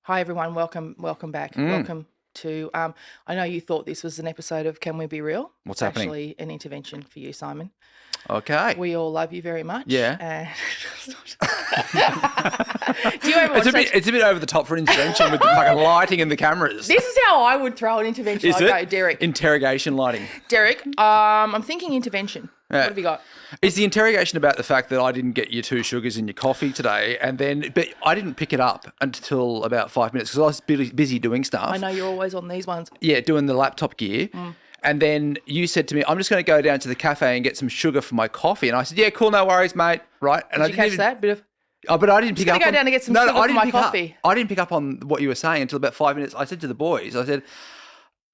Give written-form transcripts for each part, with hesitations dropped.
Hi, everyone. Welcome back. Welcome to, I know you thought this was an episode of Can We Be Real? What's it's happening? Actually an intervention for you, Simon. Okay. We all love you very much. Yeah. And do you ever watch It's a bit over the top for an intervention with the fucking lighting and the cameras. This is how I would throw an intervention. Is I'd it? go, Derek. Interrogation lighting. Derek, I'm thinking intervention. Yeah. What have you got? Is the interrogation about the fact that I didn't get you 2 sugars in your coffee today, but I didn't pick it up until about 5 minutes because I was busy doing stuff. I know you're always on these ones. Yeah, doing the laptop gear. And then you said to me, I'm just going to go down to the cafe and get some sugar for my coffee. And I said, yeah, cool, no worries, mate. Right. And Did you catch that? Bit of... Oh, but I didn't pick up. Go down and get some sugar for my coffee. I didn't pick up on what you were saying until about 5 minutes. I said to the boys, I said,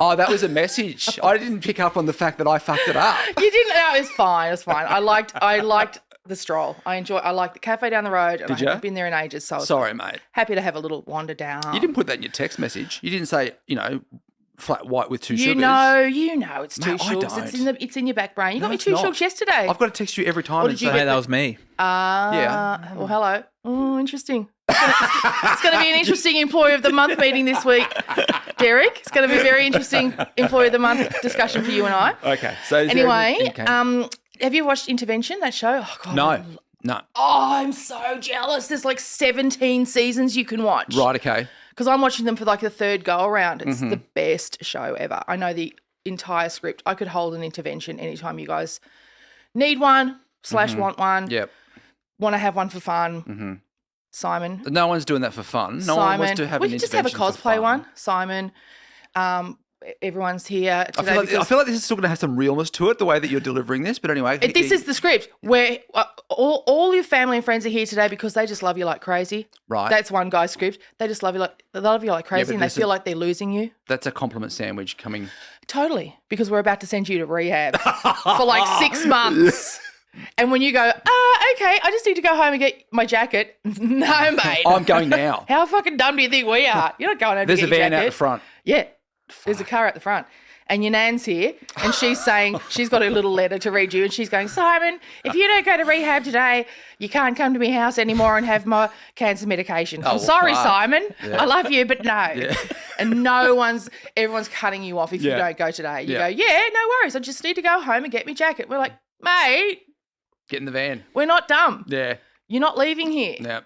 oh, that was a message. I didn't pick up on the fact that I fucked it up. You didn't. No, it was fine. It was fine. I liked the stroll. I like the cafe down the road. And Did I you? haven't been there in ages. So I was Sorry, mate. happy to have a little wander down. You didn't put that in your text message. You didn't say, flat white with 2 sugars. You know it's 2 Mate, I sugars. don't. It's in your back brain. You got me it's 2 not. sugars yesterday. I've got to text you every time Or and did you say, get that was me. Yeah. Well, hello. Oh, interesting. It's going to be an interesting Employee of the Month meeting this week, Derek. It's going to be a very interesting Employee of the Month discussion for you and I. okay. So Anyway, have you watched Intervention, that show? Oh, God, No. Oh, I'm so jealous. There's like 17 seasons you can watch. Right, okay. Because I'm watching them for like the 3rd go around. It's the best show ever. I know the entire script. I could hold an intervention anytime you guys need one / want one. Yep. Want to have one for fun. Simon. No one's doing that for fun. No Simon. one wants to have We an could just have a intervention for cosplay fun. one. Simon. Everyone's here today. I feel like this is still going to have some realness to it, the way that you're delivering this. But anyway. This is the script where all your family and friends are here today because they just love you like crazy. Right. That's one guy's script. They just love you like crazy, but and they this feel like they're losing you. That's a compliment sandwich coming. Totally, because we're about to send you to rehab for like 6 months. And when you go, okay, I just need to go home and get my jacket. No, mate. I'm going now. How fucking dumb do you think we are? You're not going home There's to a get your van jacket. out the front. Yeah. There's a car at the front. And your nan's here and she's saying, she's got a little letter to read you and she's going, Simon, if you don't go to rehab today, you can't come to my house anymore and have my cancer medication. I'm sorry, fuck. Simon. Yeah. I love you, but no. And everyone's cutting you off if you don't go today. You go, yeah, no worries. I just need to go home and get my jacket. We're like, mate, Get in the van. we're not dumb. Yeah. You're not leaving here. Yeah.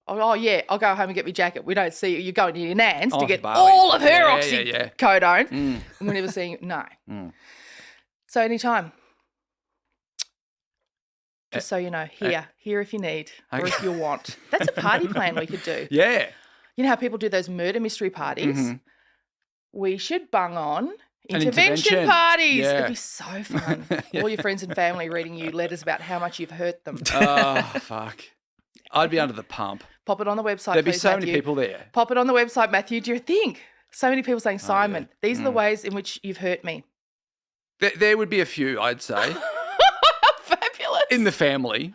Oh, yeah, I'll go home and get my jacket. We don't see you. You're going to your nan's to get Bali. all of her Yeah. oxycodone. And we're never seeing you. No. So anytime. Just so you know, here if you need or if you want. That's a party plan we could do. Yeah. You know how people do those murder mystery parties? We should bung on intervention intervention. parties. Yeah. It'd be so fun. All your friends and family reading you letters about how much you've hurt them. Oh, fuck. I'd be under the pump. Pop it on the website, There'd be please, so Matthew. many people there. Pop it on the website, Matthew. Do you think? So many people saying, Simon, these are the ways in which you've hurt me. There would be a few, I'd say, Fabulous. in the family.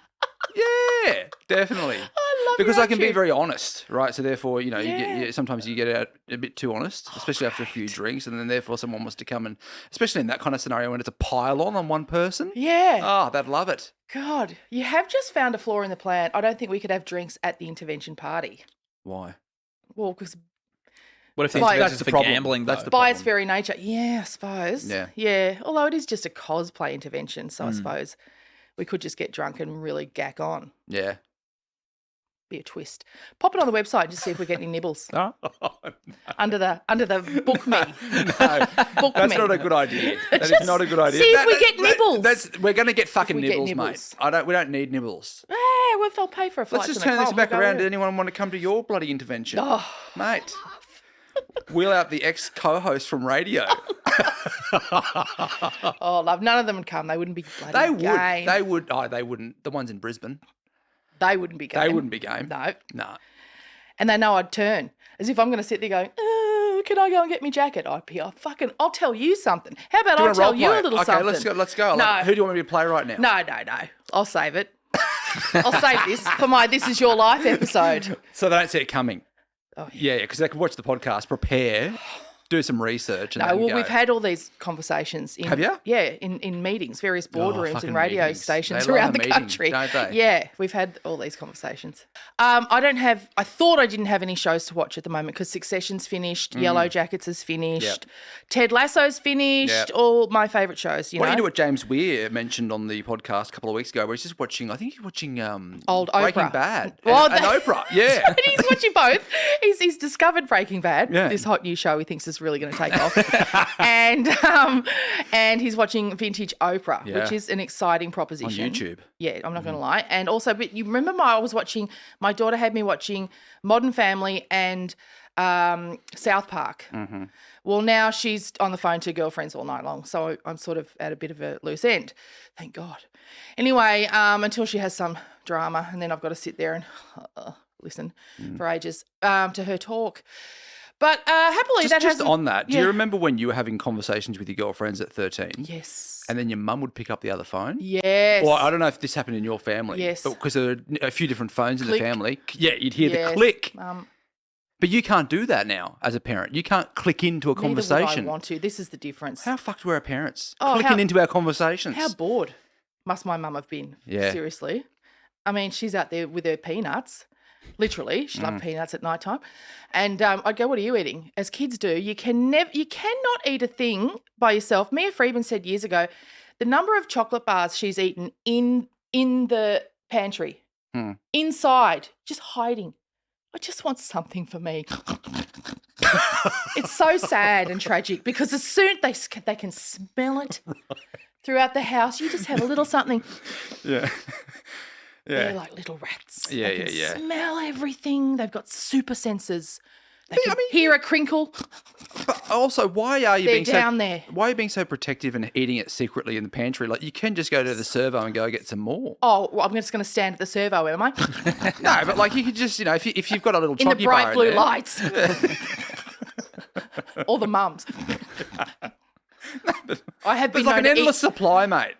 Yeah, definitely. I love Because your I can be attitude. very honest, right? So therefore, Yeah. sometimes you get out a bit too honest, especially after a few drinks, and then therefore someone wants to come and, especially in that kind of scenario when it's a pile on one person. Yeah. Oh, they'd love it. God, you have just found a flaw in the plan. I don't think we could have drinks at the intervention party. Why? Well, because What if the Like- intervention's That's the for problem. gambling? That's though? the by its problem. very nature, yeah, I suppose. Yeah. Yeah, although it is just a cosplay intervention, so I suppose we could just get drunk and really gack on. Yeah. Be a twist. Pop it on the website and just see if we get any nibbles Oh. under the book me. No, Book that's me. not a good idea. That is not a good idea. see if we get nibbles. We're going to get fucking we get nibbles, nibbles. mate. We don't need nibbles. Yeah, well, if they'll pay for a flight Let's just to turn this Macau, back we'll go around. there. Does anyone want to come to your bloody intervention? Oh, Mate, wheel out the ex-co-host from radio. oh, love. None of them would come. They wouldn't be bloody They would. game. They would. Oh, they wouldn't. The ones in Brisbane. They wouldn't be game. They wouldn't be game. No. Nah. And they know I'd turn. As if I'm going to sit there going, can I go and get me jacket? I'll tell you something. How about Do you I'll want to tell role you play a it? little Okay, something? let's go. No. Who do you want me to play right now? No. I'll save it. I'll save this for my This Is Your Life episode. So they don't see it coming. Oh, Yeah, because they can watch the podcast, prepare, do some research. And No, then well, go. we've had all these conversations. Have you? Yeah, in meetings, various boardrooms fucking and radio meetings. stations They love around a the meeting, country. don't they? Yeah, we've had all these conversations. I thought I didn't have any shows to watch at the moment because Succession's finished, Yellow Jackets is finished, Ted Lasso's finished, all my favourite shows, you What know. do you do what James Weir mentioned on the podcast a couple of weeks ago where he's just watching, I think he's watching Old Breaking Oprah. Bad Well, and Oprah. Yeah. And he's watching both. He's discovered Breaking Bad, Yeah. this hot new show he thinks is really going to take off, and he's watching vintage Oprah, which is an exciting proposition On YouTube. Yeah, I'm not going to lie. And also, but you remember my daughter had me watching Modern Family and South Park. Mm-hmm. Well, now she's on the phone to girlfriends all night long, so I'm sort of at a bit of a loose end. Thank God. Anyway, until she has some drama, and then I've got to sit there and listen for ages to her talk. But happily, Just on that, do you remember when you were having conversations with your girlfriends at 13? Yes. And then your mum would pick up the other phone? Yes. Or I don't know if this happened in your family. Yes. But because there are a few different phones in Click. the family. Yeah, you'd hear Yes. the click. Neither But you can't do that now as a parent. You can't click into a conversation. would I want to. This is the difference. How fucked were our parents? Oh, Clicking into our conversations. How bored must my mum have been? Yeah. Seriously. I mean, she's out there with her peanuts. Literally, she loved peanuts at night time. And I'd go, what are you eating? As kids do, you cannot eat a thing by yourself. Mia Freeman said years ago, the number of chocolate bars she's eaten in the pantry, inside, just hiding. I just want something for me. It's so sad and tragic because as soon they can smell it throughout the house, you just have a little something. Yeah. They're like little rats. Yeah, they can yeah. smell everything. They've got super senses. They can hear a crinkle. But also, why are you They're being down there. Why are you being so protective and eating it secretly in the pantry? Like you can just go to the servo and go get some more. Oh, well, I'm just going to stand at the servo, am I? No, but like you could just, if you've got a little In the chocky bright bar blue in there, lights. All the mums. I have been There's like known an to endless eat. supply, mate.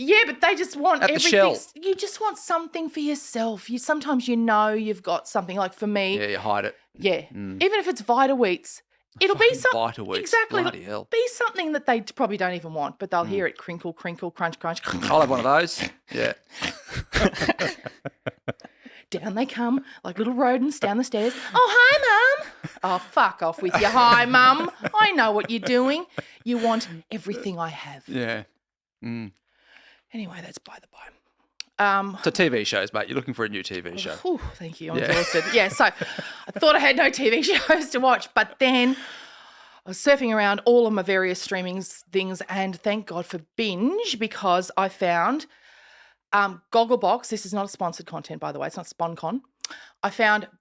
Yeah, but they just want At the everything. Shell. You just want something for yourself. Sometimes you've got something. Like for me, Yeah, you hide it. yeah. Even if it's Vita Wheats, it'll be Fucking something. Vita Wheats, Exactly. bloody hell. Be something that they probably don't even want, but they'll hear it crinkle, crinkle, crunch, crunch. I'll have one of those. Yeah. Down they come like little rodents down the stairs. Oh, hi, Mum. Oh, fuck off with you. Hi, Mum. I know what you're doing. You want everything I have. Yeah. Anyway, that's by the by. So TV shows, mate. You're looking for a new TV show. Whew, thank you. I'm exhausted. Yeah, so I thought I had no TV shows to watch, but then I was surfing around all of my various streaming things and thank God for Binge because I found Gogglebox. This is not a sponsored content, by the way. It's not SponCon.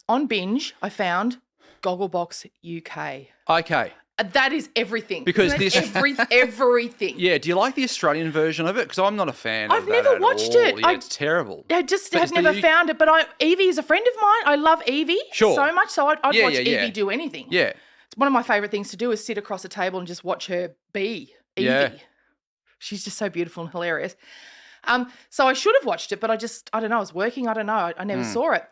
On Binge, I found Gogglebox UK. Okay. That is everything. Because Isn't that everything. Yeah. Do you like the Australian version of it? Because I'm not a fan I've of that never at watched all. it. Yeah, it's terrible. I just But have it's never found it. But Evie is a friend of mine. I love Evie so much. So I'd Yeah, watch yeah, Evie yeah. do anything. Yeah. It's one of my favourite things to do is sit across a table and just watch her be Evie. Yeah. She's just so beautiful and hilarious. So I should have watched it, but I don't know. I was working. I don't know. I never saw it.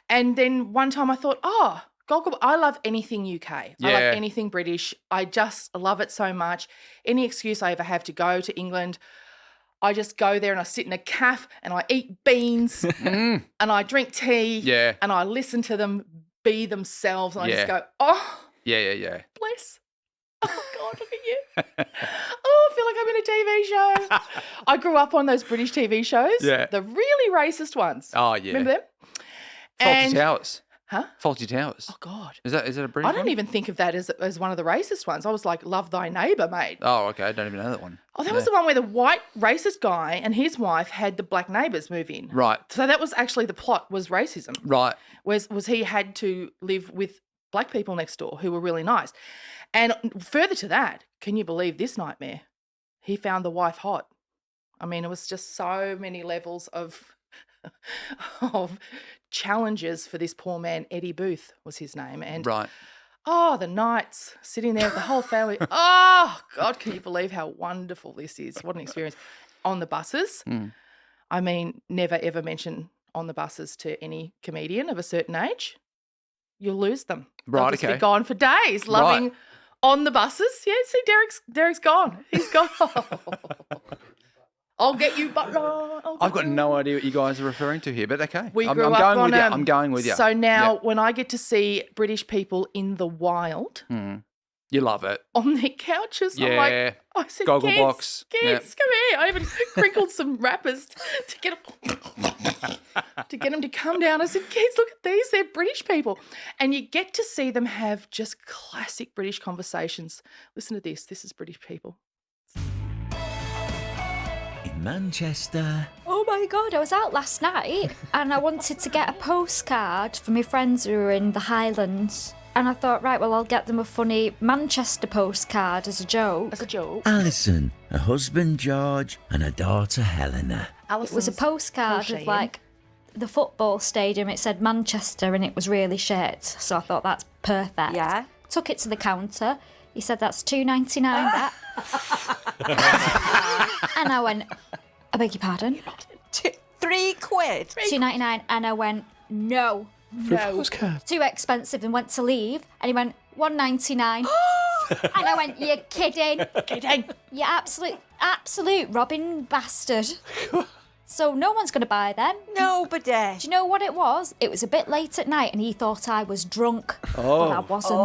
And then one time I thought, I love anything UK. I love anything British. I just love it so much. Any excuse I ever have to go to England, I just go there and I sit in a cafe and I eat beans and I drink tea and I listen to them be themselves and I just go, oh, Yeah. bless. Oh, God, look at you. Oh, I feel like I'm in a TV show. I grew up on those British TV shows. Yeah. The really racist ones. Oh, yeah. Remember them? Faulty Towers. Huh? Faulty Towers. Oh, God. Is that a British I don't one? even think of that as one of the racist ones. I was like, love thy neighbour, mate. Oh, okay. I don't even know that one. Oh, that was the one where the white racist guy and his wife had the black neighbours move in. Right. So that was actually the plot was racism. Right. Was he had to live with black people next door who were really nice. And further to that, can you believe this nightmare? He found the wife hot. I mean, it was just so many levels of challenges for this poor man. Eddie Booth was his name. And Right. the nights sitting there with the whole family. Oh, God, can you believe how wonderful this is? What an experience. On the buses. I mean, never, ever mention on the buses to any comedian of a certain age. You'll lose them. Right, They'll just okay. be gone for days, loving On the buses. Yeah, see, Derek's gone. He's gone. I'll get you, but I've got no idea what you guys are referring to here, but okay. We I'm grew up going on with you. I'm going with you. So now when I get to see British people in the wild You love it. on their couches, I'm Yeah. like, I said, Goggle kids, box. kids, come here. I even crinkled some wrappers to get them to come down. I said, kids, look at these. They're British people. And you get to see them have just classic British conversations. Listen to this. This is British people. In Manchester. Oh my God, I was out last night and I wanted to get a postcard for my friends who were in the Highlands. And I thought, right, well, I'll get them a funny Manchester postcard as a joke. As a joke. Alison, her husband George, and her daughter Helena. It was a postcard of like the football stadium. It said Manchester and it was really shit. So I thought that's perfect. Yeah. Took it to the counter. He said that's $2.99 that. And I went, I beg your pardon? £3. $2.99. And I went, no. Too expensive, and went to leave. And he went, $1.99. And I went, you're kidding. You absolute robbing bastard. So no one's going to buy them. Nobody. Do you know what it was? It was a bit late at night and he thought I was drunk. But I wasn't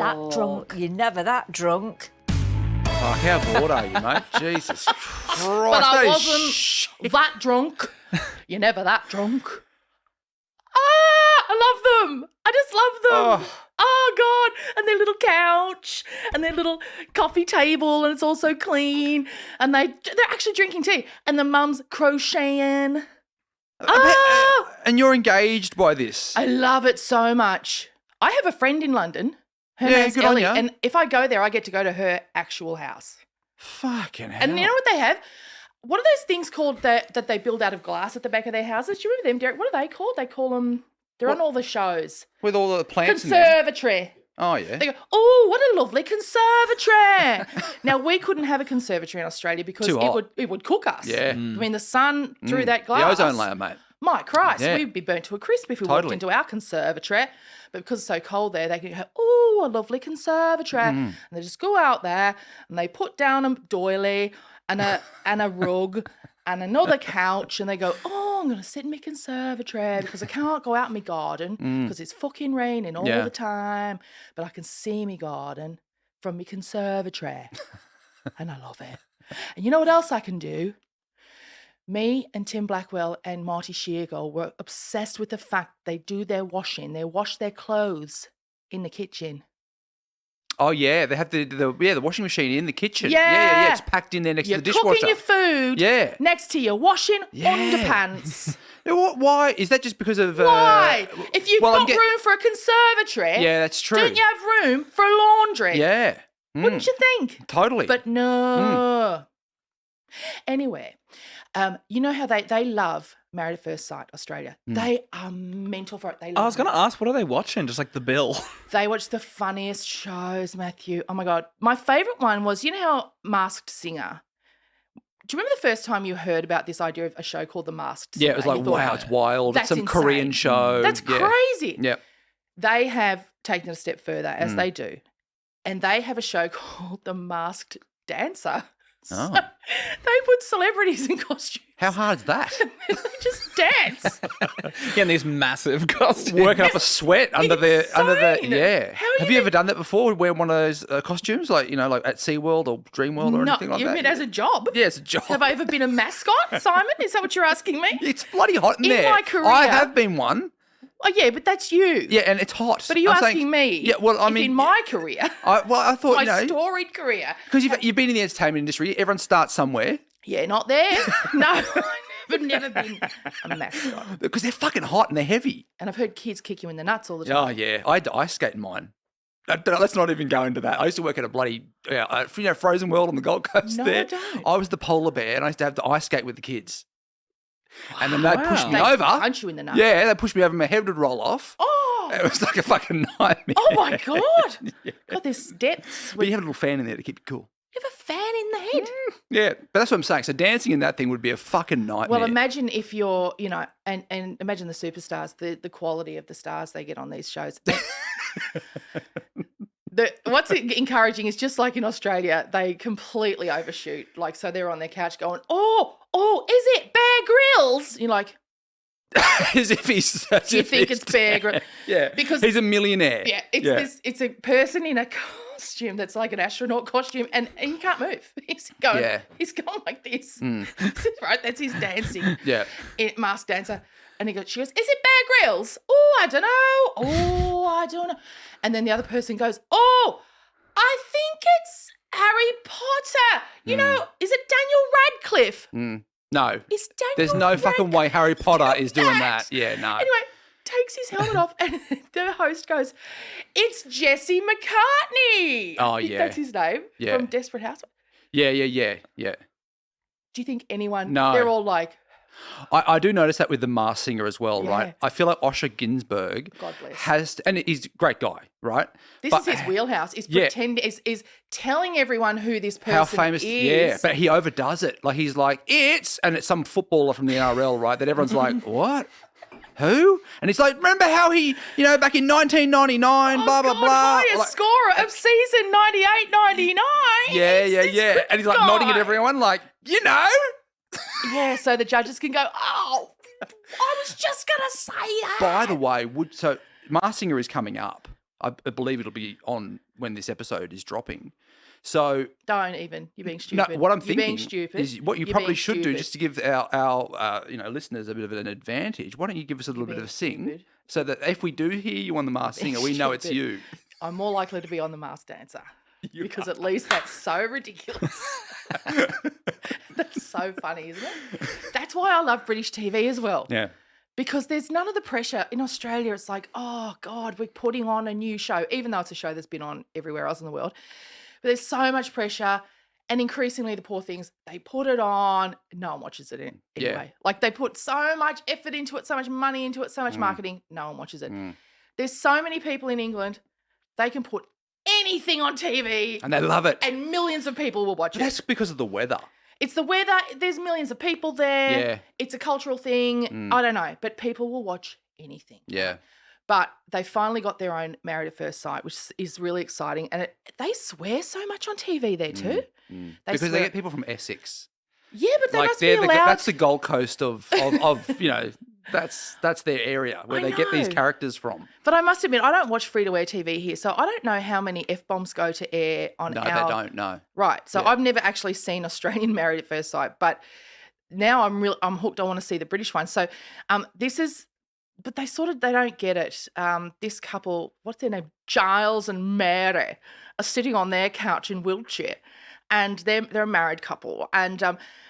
that drunk. You're never that drunk. Fuck, how bored are you, mate? Jesus Christ. But I wasn't that drunk. You're never that drunk. I love them. I just love them. Oh, God. And their little couch and their little coffee table, and it's all so clean. And they're actually drinking tea. And the mum's crocheting. And you're engaged by this. I love it so much. I have a friend in London. Her name's good on Ellie. ya. And if I go there, I get to go to her actual house. Fucking hell. And you know what they have? What are those things called that they build out of glass at the back of their houses? Do you remember them, Derek? What are they called? They call them... They're on all the shows. With all the plants in there. Conservatory. Oh, yeah. They go, oh, what a lovely conservatory. Now, we couldn't have a conservatory in Australia because Too hot. it would cook us. Yeah. I mean, the sun through that glass. The ozone layer, mate. My Christ, Yeah. we'd be burnt to a crisp if we walked Totally. into our conservatory. But because it's so cold there, they can go, oh, a lovely conservatory. And they just go out there and they put down a doily and a rug and another couch, and they go, oh, I'm going to sit in my conservatory because I can't go out in my garden because it's fucking raining all the time, but I can see my garden from my conservatory. And I love it. And you know what else I can do? Me and Tim Blackwell and Marty Sheargold were obsessed with the fact they do their washing. They wash their clothes in the kitchen. Oh, yeah. They have the washing machine in the kitchen. Yeah. Yeah. It's packed in there next to You're the dishwasher. cooking your food Yeah. next to your washing Yeah. underpants. Why? Is that just because of... Why? If you've got I'm room for a conservatory, Yeah, that's true. don't you have room for a laundry? Yeah. Wouldn't you think? Totally. But no. Anyway, you know how they love Married at First Sight, Australia. They are mental for it. They love I was going to ask, what are they watching? Just like The Bill. They watch the funniest shows, Matthew. Oh, my God. My favourite one was, you know how Masked Singer... Do you remember the first time you heard about this idea of a show called The Masked Singer? Yeah, it was like, You thought, wow, it's wild. That's It's some Korean insane. show. That's Yeah. crazy. Yeah. They have taken it a step further, as they do. And they have a show called The Masked Dancer. Oh. So they put celebrities in costumes. How hard is that? They just dance. Yeah, in these massive costumes. Working up a sweat under the insane. yeah. How are Have you you ever done that before? Wear one of those costumes, like like at SeaWorld or Dreamworld or anything like you that? mean as a job? Yeah, it's a job. Have I ever been a mascot, Simon? Is that what you're asking me? It's bloody hot in In there. my career- I have been one. Oh, yeah, but that's you. Yeah, and it's hot. But are you I'm asking saying- me? Yeah, well, I if mean, in my career, I thought my storied career. because you've been in the entertainment industry. Everyone starts somewhere Yeah, not there. No, I've never been a mascot. because they're fucking hot and they're heavy. And I've heard kids kick you in the nuts all the time. Oh yeah, I had to ice skate in mine. Let's not even go into that. I used to work at a bloody Frozen World on the Gold Coast. No, there. I don't. I was the polar bear, and I used to have to ice skate with the kids. And then they'd push me They over. punch you in the nuts. Yeah, they pushed me over. My head would roll off. Oh, It was like a fucking nightmare. oh my God. God, there's depths. But you have a little fan in there to keep you cool. You have a fan in the head. Yeah, but that's what I'm saying. So dancing in that thing would be a fucking nightmare. Well, imagine if you're, and imagine the superstars, the quality of the stars they get on these shows. what's encouraging is just like in Australia, they completely overshoot. Like, so they're on their couch going, oh, is it Bear Grylls? You're like, As if he's. do you think it's Bear Grylls? Yeah, Because he's a millionaire. yeah, it's a person in a costume that's like an astronaut costume, and he can't move. He's going like this. Right, that's his dancing. Yeah. Mask dancer. And she goes, is it Bear Grylls? Oh, I don't know. Oh, I don't know. And then the other person goes, oh, I think it's Harry Potter. You know, is it Daniel Radcliffe? No. Is Daniel There's no fucking Radcliffe way Harry Potter is doing that? that. Yeah, no. Anyway, takes his helmet off, and the host goes, it's Jesse McCartney. Oh, I think yeah. that's his name Yeah. from Desperate Housewives. Yeah. Do you think anyone, No. they're all like, I do notice that with the Masked Singer as well, Yeah. right? I feel like Osher Ginsburg God bless. has, and he's a great guy, right? this But is his wheelhouse, is yeah. pretending, is telling everyone who this person how famous, is. yeah, but he overdoes it. Like he's like, and it's some footballer from the NRL, right? That everyone's like, what? Who? And he's like, remember how he, back in 1999, blah, blah, God, blah. highest Like, scorer of season 98-99. yeah. And he's like nodding at everyone like, Yeah, so the judges can go, oh, I was just going to say that. By the way, so Masked Singer is coming up. I believe it'll be on when this episode is dropping. So Don't even. You're being no, stupid. what I'm You're thinking being stupid. is what you You're probably being should do, stupid. just to give our listeners a bit of an advantage. Why don't you give us a little bit of a sing, stupid. so that if we do hear you on the Masked Singer, we know it's Stupid. you. I'm more likely to be on The Masked Dancer. Because at least that's so ridiculous. That's so funny, isn't it? That's why I love British TV as well. Yeah. Because there's none of the pressure. In Australia, it's like, oh, God, we're putting on a new show, even though it's a show that's been on everywhere else in the world. But there's so much pressure. And increasingly, the poor things, they put it on. No one watches it anyway. Yeah. Like they put so much effort into it, so much money into it, so much marketing. No one watches it. There's so many people in England, they can put anything on TV And they love it. and millions of people will watch But it. that's because of the weather. It's the weather. There's millions of people there. Yeah. It's a cultural thing. I don't know. But people will watch anything. Yeah. But they finally got their own Married at First Sight, which is really exciting. And they swear so much on TV there too. Because they swear- get people from Essex. Yeah, but they must be they're allowed. that's the Gold Coast of that's their area where I they get these know. characters from. But I must admit, I don't watch free-to-air TV here, so I don't know how many F-bombs go to air on No, our... they don't. No. Right. So Yeah. I've never actually seen Australian Married at First Sight, but now I'm hooked. I want to see the British one. So this is, but they don't get it. This couple, what's their name? Giles and Mary are sitting on their couch in wheelchair, and they're a married couple, and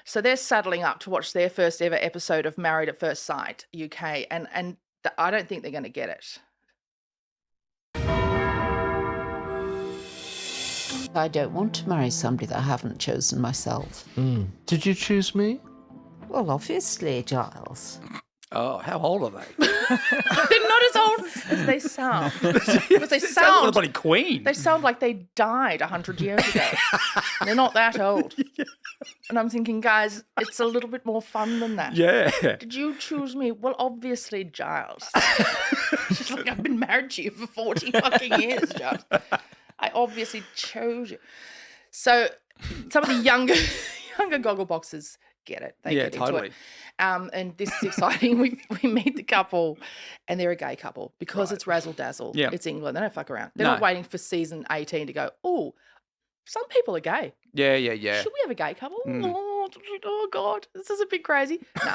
so they're saddling up to watch their first ever episode of Married at First Sight UK, and I don't think they're going to get it. I don't want to marry somebody that I haven't chosen myself. Did you choose me? Well, obviously, Giles. Oh, how old are they? They're not as old as they sound. Because they Sounds like the sound bloody Queen. They sound like they died 100 years ago. They're not that old. And I'm thinking, guys, it's a little bit more fun than that. Yeah. Did you choose me? Well, obviously, Giles. She's like, I've been married to you for 40 fucking years, Giles. I obviously chose you. So some of the younger goggle boxes get it. They get totally. into it. And this is exciting. We meet the couple, and they're a gay couple because it's razzle dazzle. Yeah. It's England. They don't fuck around. They're No. not waiting for season 18 to go, oh, some people are gay. Yeah. Should we have a gay couple? Oh, God, this is a bit crazy. No,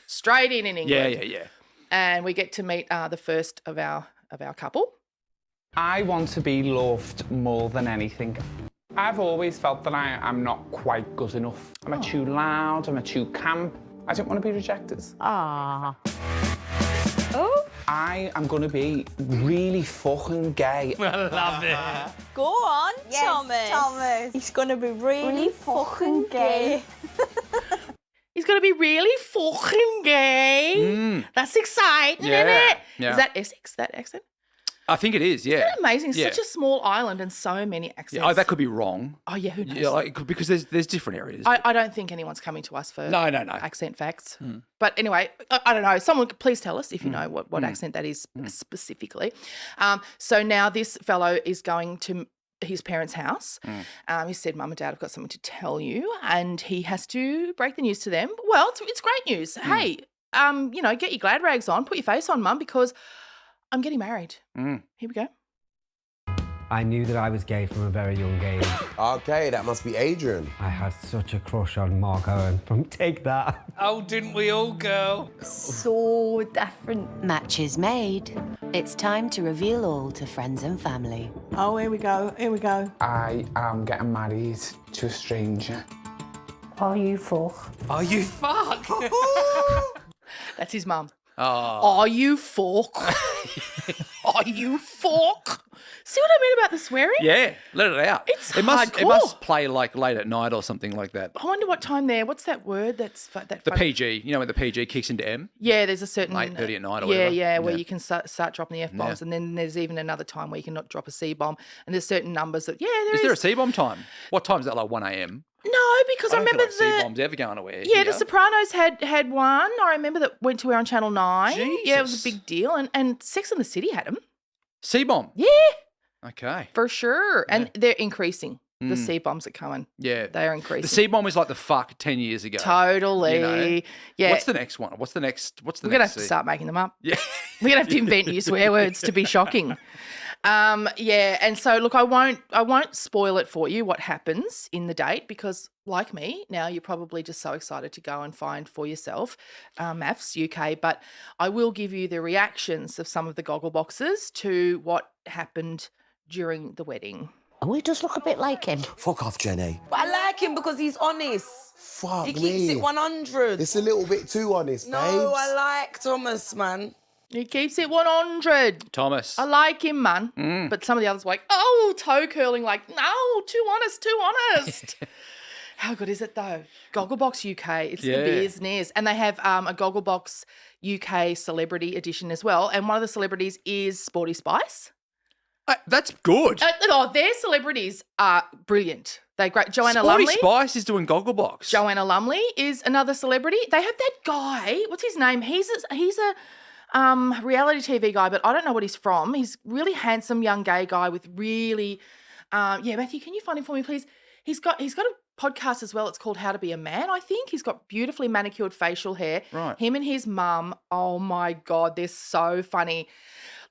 straight in England. Yeah. And we get to meet the first of our couple. I want to be loved more than anything. I've always felt that I'm not quite good enough. I'm too loud, I'm too camp. I don't want to be rejected. Ah. Oh, I am going to be really fucking gay. Go on, Yes, Thomas. He's gonna be really fucking gay. He's going to be really fucking gay. That's exciting, isn't it? Yeah. Is that Essex, that accent? I think it is, yeah. Isn't that amazing? Yeah. Such a small island and so many accents. Yeah, oh, that could be wrong. Oh, yeah, who knows? Yeah, because there's different areas. I don't think anyone's coming to us for No. accent facts. But anyway, I don't know. Someone could please tell us if you know what accent that is specifically. So now this fellow is going to his parents' house. He said, Mum and Dad, I've got something to tell you. And he has to break the news to them. Well, it's great news. Hey, get your glad rags on, put your face on, Mum, because I'm getting married. Here we go. I knew that I was gay from a very young age. Okay, that must be Adrian. I had such a crush on Mark Owen from Take That. Oh, didn't we all, girl? So different. Match is made. It's time to reveal all to friends and family. Oh, here we go. Here we go. I am getting married to a stranger. Are you fuck? Are you fuck? That's his mum. Oh. Are you fuck? Are you fuck? See what I mean about the swearing? Yeah, let it out. It's it must hardcore. play like late at night or something like that. I wonder what time there. What's that word? That's that. The PG, when the PG kicks into M. Yeah, there's a certain 8:30 at night or yeah, whatever. where you can start dropping the F bombs, and then there's even another time where you cannot drop a C bomb, and there's certain numbers that Is there a C bomb time? What time is that? Like 1 a.m. No, because I don't remember feel like C bombs ever going away. Yeah, The Sopranos had one. I remember that went to air on Channel 9. Yeah, it was a Jesus. big deal, and Sex and the City had them. C bomb. Yeah, Okay. for sure, and they're increasing. The C bombs are coming. Yeah. They are increasing. The C bomb was like the fuck 10 years ago. Totally. Yeah. What's the next one? What's the next? We're gonna have to start making them up. Yeah. We're gonna have to invent new swear words to be shocking. And so look, I won't spoil it for you what happens in the date because, like me, now you're probably just so excited to go and find for yourself Maths UK. But I will give you the reactions of some of the goggle boxes to what happened during the wedding. Oh, he does look a bit like him. Fuck off, Jenny. But I like him because he's honest. Fuck He me. keeps it 100. It's a little bit too honest, No, babes. I like Thomas, man. He keeps it 100. Thomas. I like him, man. But some of the others were like, oh, toe curling, like, no, too honest. How good is it, though? Gogglebox UK, it's the business. And they have a Gogglebox UK celebrity edition as well. And one of the celebrities is Sporty Spice. That's good. Their celebrities are brilliant. They're great. Joanna Sporty Lumley. Spice is doing Gogglebox. Joanna Lumley is another celebrity. They have that guy. What's his name? He's a reality TV guy, but I don't know what he's from. He's really handsome young gay guy with really, Matthew, can you find him for me, please? He's got a podcast as well. It's called How to Be a Man, I think. He's got beautifully manicured facial hair. Right. Him and his mum, oh my God, they're so funny.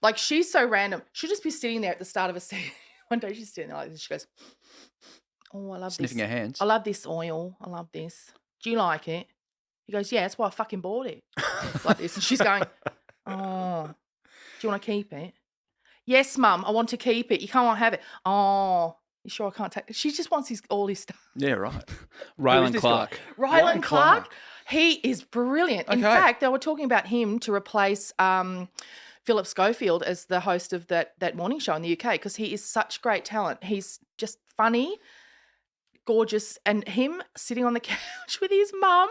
Like, she's so random. She'll just be sitting there at the start of a scene. One day she's sitting there like this. She goes, oh, I love Sniffing this. her hands. I love this oil. I love this. Do you like it? He goes, yeah, that's why I fucking bought it. Like this. And she's going, oh, do you want to keep it? Yes, Mum, I want to keep it. You can't have it. Oh, you sure I can't take it? She just wants all his stuff. Yeah, right. Rylan Clark. Rylan Clark. He is brilliant. In Okay. fact, they were talking about him to replace Philip Schofield as the host of that morning show in the UK because he is such great talent. He's just funny, gorgeous, and him sitting on the couch with his mum,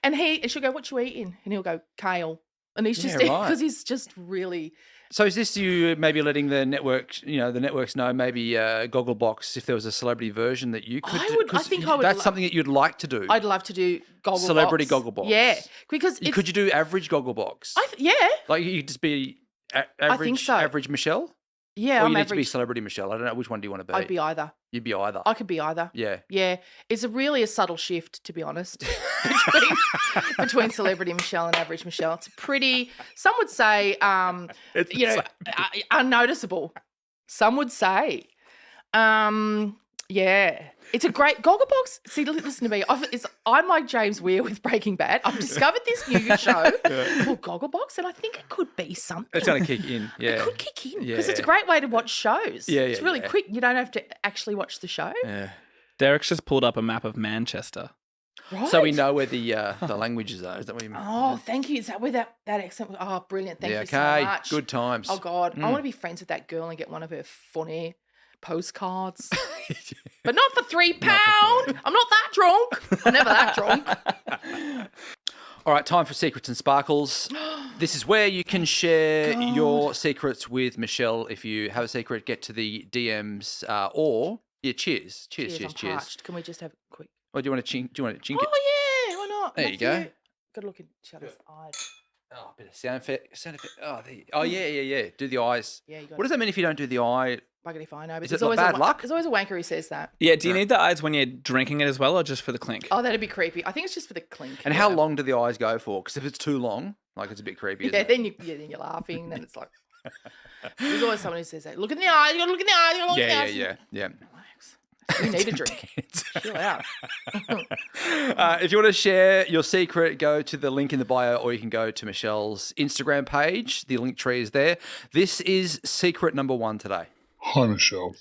and she'll go, "What you eating?" And he'll go, "Kale," and he's just right. because he's just really. So is this you maybe letting the networks know maybe Gogglebox if there was a celebrity version that you could do? I think I would. That's something that you'd like to do. I'd love to do Gogglebox. Celebrity Gogglebox. Yeah, because Could you do average Gogglebox? yeah. Like you could just be average. I think so. Average Michelle. Yeah, or I'm you need average. to be celebrity Michelle. I don't know which one do you want to be. I'd be either. You'd be either. I could be either. Yeah. Yeah. It's really a subtle shift, to be honest, between celebrity Michelle and average Michelle. It's pretty, some would say, unnoticeable. Some would say. Yeah. It's a great Gogglebox. See, listen to me. I'm like James Weir with Breaking Bad. I've discovered this new show called Gogglebox, and I think it could be something. It's going to kick in. Yeah. It could kick in Yeah. because it's a great way to watch shows. Yeah, It's yeah, really yeah. quick. You don't have to actually watch the show. Yeah. Derek's just pulled up a map of Manchester. Right. So we know where the languages are. Is that what you mean? Oh, thank you. Is that where that accent was? Oh, brilliant. Thank you so okay. much. Good times. Oh, God. I want to be friends with that girl and get one of her funny postcards. But not for £3. I'm not that drunk. I'm never that drunk. All right, time for Secrets and Sparkles. This is where you can share your secrets with Michelle. If you have a secret, get to the DMs or cheers. Cheers. I'm parched. Can we just have a quick? Or do you want to chink? Do you want to chink it? Oh, yeah. Why not? There you go. Got to look in each other's eyes. Oh, a bit of sound effect. Yeah. Do the eyes. Yeah, you got What does that mean if you don't do the eye? Bugger if I know. But Is there's it always bad luck? There's always a wanker who says that. Yeah, do you need the eyes when you're drinking it as well, or just for the clink? Oh, that'd be creepy. I think it's just for the clink. And how long do the eyes go for? Because if it's too long, like it's a bit creepy. Isn't Yeah, it? then you're laughing. Then it's like there's always someone who says that. Look in the eye. You got to look in the eye. You got to look in the eye. Yeah. Relax. You need a drink. Chill out. If you want to share your secret, go to the link in the bio, or you can go to Michelle's Instagram page. The link tree is there. This is secret number 1 today. Hi, Michelle.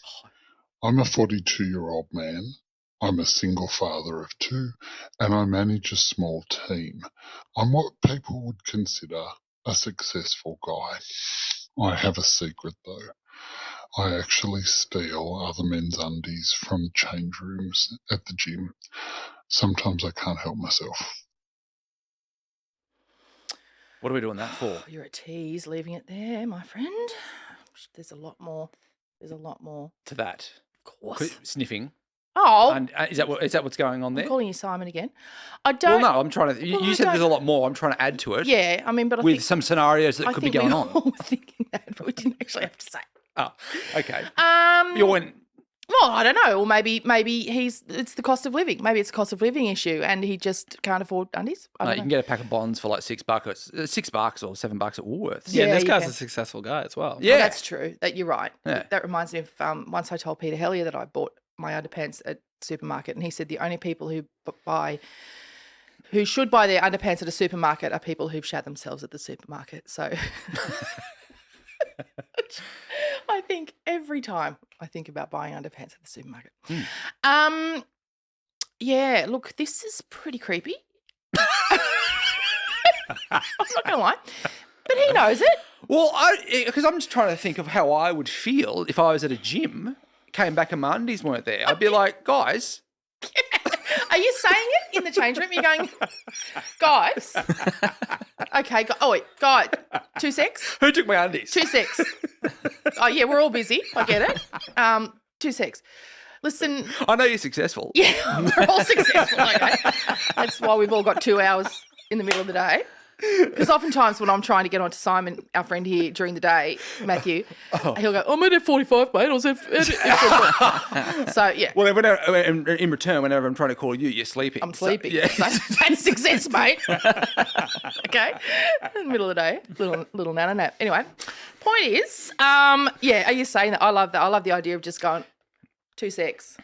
I'm a 42-year-old man. I'm a single father of 2, and I manage a small team. I'm what people would consider a successful guy. I have a secret, though. I actually steal other men's undies from change rooms at the gym. Sometimes I can't help myself. What are we doing that for? You're a tease, leaving it there, my friend. There's a lot more. There's a lot more. To that. Of course. Sniffing. Oh. And is that what's going on there? I'm calling you Simon again. I don't. Well, no, I'm trying to. You said there's a lot more. I'm trying to add to it. Yeah, I mean, but I with think, some scenarios that I could be think going we on. all were thinking that, but we didn't actually have to say. Oh, okay. You went. Well, I don't know. Or maybe it's the cost of living. Maybe it's a cost of living issue, and he just can't afford undies. I No, don't you know. can get a pack of bonds for like $6, $6 or $7 at Woolworths. Yeah, Yeah, this you guy's can. a successful guy as well. Yeah. Oh, that's true. That you're right. Yeah. That reminds me of once I told Peter Hellier that I bought my underpants at supermarket, and he said the only people who should buy their underpants at a supermarket are people who've shat themselves at the supermarket. So I think every time I think about buying underpants at the supermarket. Yeah, look, this is pretty creepy. I'm not gonna lie. But he knows it. Well, because I'm just trying to think of how I would feel if I was at a gym, came back and my undies weren't there. I'd be like, guys. Are you saying it in the change room? You're going, guys. Okay. Guy, 2 secs. Who took my undies? 2 secs. Oh yeah, we're all busy. I get it. 2 secs. Listen. I know you're successful. Yeah, we're all successful. Okay. That's why we've all got 2 hours in the middle of the day. Because oftentimes when I'm trying to get onto Simon, our friend here, during the day, Matthew, he'll go, I'm at F45, mate. I was at F45. So, yeah. Well, in return, whenever I'm trying to call you, you're sleeping. I'm sleeping. So, yeah. So that's success, mate. Okay. In the middle of the day, little nana nap. Anyway, point is, yeah, are you saying that? I love that. I love the idea of just going, 2 secs.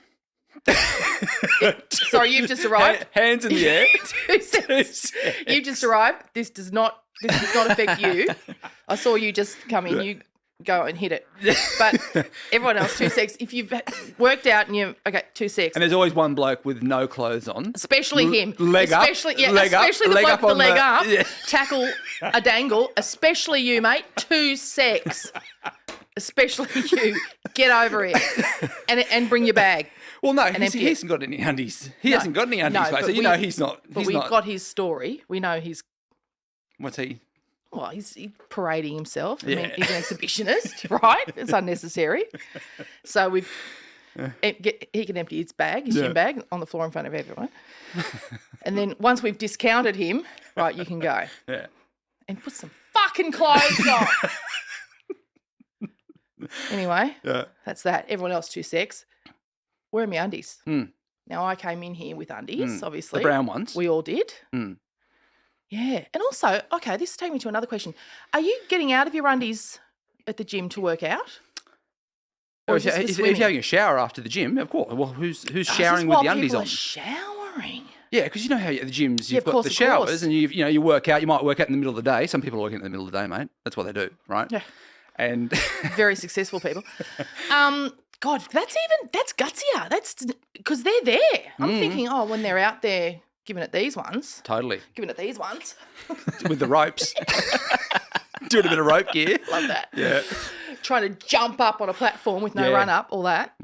Sorry, you've just arrived. Hands in the air. 2 secs. You've just arrived. This does not affect you. I saw you just come in. You go and hit it. But everyone else, 2 secs. If you've worked out and you 2 secs. And there's always one bloke with no clothes on. Especially him. Leg up. Especially the leg bloke with the leg up. Yeah. Tackle a dangle. Especially you, mate. 2 secs. Especially you. Get over it. And bring your bag. Well, no, And he hasn't got any undies. He hasn't got any undies, mate. So you know he's not. But we've got his story. We know he's. What's he? Well, he's parading himself. I Yeah. mean, he's an exhibitionist, right? It's unnecessary. So he can empty his bag, his gym bag, on the floor in front of everyone. And then once we've discounted him, right, you can go. Yeah. And put some fucking clothes on. Anyway, that's that. Everyone else 2 secs. Where are my undies? Now, I came in here with undies, obviously. The brown ones. We all did. Yeah. And also, okay, this takes me to another question. Are you getting out of your undies at the gym to work out? Or is this for if you're swimming? having a shower after the gym, of course. Well, who's Oh, is showering this with the while undies people on? are showering. Yeah, because you know how at the gyms Yeah, you've of got the course. showers and you work out. You might work out in the middle of the day. Some people are working in the middle of the day, mate. That's what they do, right? Yeah. And Very successful people. God, that's gutsier. That's because they're there. I'm thinking, when they're out there giving it these ones, totally with the ropes, doing a bit of rope gear. love that. Yeah. Trying to jump up on a platform with no run up, all that.